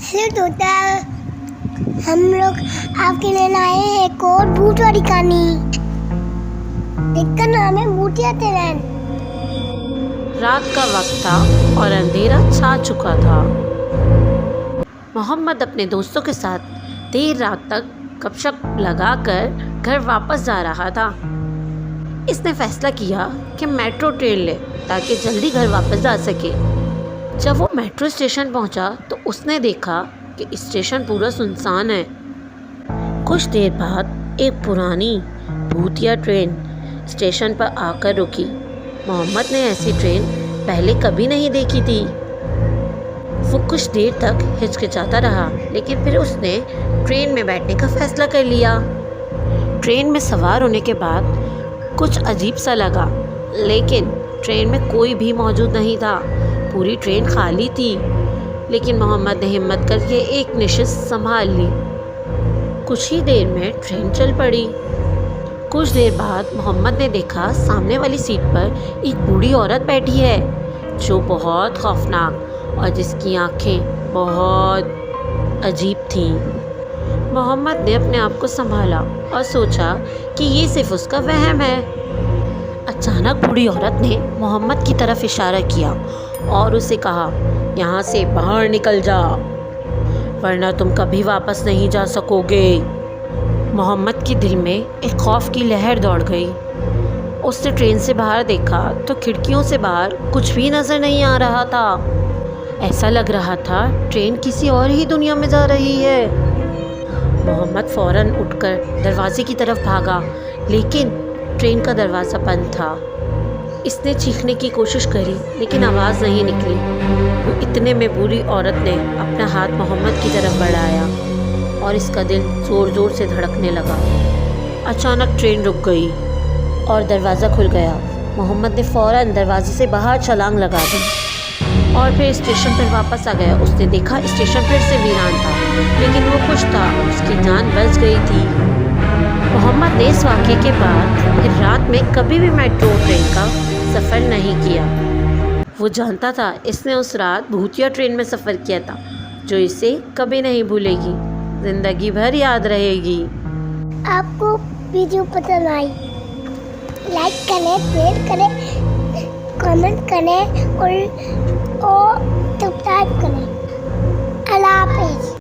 Hello तोता, हम लोग आपके लिए लाए हैं एक और भूत वाली कहानी। जिसका नाम है भूतिया ट्रेन। रात का वक्त था और अंधेरा छा चुका था। मोहम्मद अपने दोस्तों के साथ देर रात तक गपशप लगाकर घर वापस जा रहा था। इसने फैसला किया कि मेट्रो ट्रेन ले ताकि जल्दी घर वापस जा सके। जब वो मेट्रो स्टेशन पहुंचा तो उसने देखा कि स्टेशन पूरा सुनसान है। कुछ देर बाद एक पुरानी भूतिया ट्रेन स्टेशन पर आकर रुकी। मोहम्मद ने ऐसी ट्रेन पहले कभी नहीं देखी थी। वो कुछ देर तक हिचकिचाता रहा, लेकिन फिर उसने ट्रेन में बैठने का फैसला कर लिया। ट्रेन में सवार होने के बाद कुछ अजीब सा लगा, लेकिन ट्रेन में कोई भी मौजूद नहीं था। पूरी ट्रेन खाली थी, लेकिन मोहम्मद ने हिम्मत करके एक नशिस्त संभाल ली। कुछ ही देर में ट्रेन चल पड़ी। कुछ देर बाद मोहम्मद ने देखा सामने वाली सीट पर एक बूढ़ी औरत बैठी है, जो बहुत खौफनाक और जिसकी आंखें बहुत अजीब थीं। मोहम्मद ने अपने आप को संभाला और सोचा कि ये सिर्फ उसका वहम है। अचानक बूढ़ी औरत ने मोहम्मद की तरफ इशारा किया और उसे कहा, यहाँ से बाहर निकल जा, वरना तुम कभी वापस नहीं जा सकोगे। मोहम्मद के दिल में एक खौफ की लहर दौड़ गई। उसने ट्रेन से बाहर देखा तो खिड़कियों से बाहर कुछ भी नज़र नहीं आ रहा था। ऐसा लग रहा था ट्रेन किसी और ही दुनिया में जा रही है। मोहम्मद फ़ौरन उठकर दरवाजे की तरफ भागा, लेकिन ट्रेन का दरवाज़ा बंद था। इसने चीखने की कोशिश करी, लेकिन आवाज़ नहीं निकली। वो इतने में बूढ़ी औरत ने अपना हाथ मोहम्मद की तरफ बढ़ाया और इसका दिल ज़ोर ज़ोर से धड़कने लगा। अचानक ट्रेन रुक गई और दरवाज़ा खुल गया। मोहम्मद ने फ़ौरन दरवाजे से बाहर छलांग लगा दी और फिर स्टेशन पर वापस आ गया। उसने देखा स्टेशन फिर से वीरान था, लेकिन वो खुश था, उसकी जान बच गई थी। मोहम्मद ने इस वाक़े के बाद फिर रात में कभी भी मेट्रो ट्रेन का सफ़र नहीं किया। वो जानता था इसने उस रात भूतिया ट्रेन में सफ़र किया था, जो इसे कभी नहीं भूलेगी, ज़िंदगी भर याद रहेगी। आपको वीडियो पसंद आई, लाइक करें, शेयर करें, कमेंट करें और सब्सक्राइब करें। अल्लाह हाफ़िज़।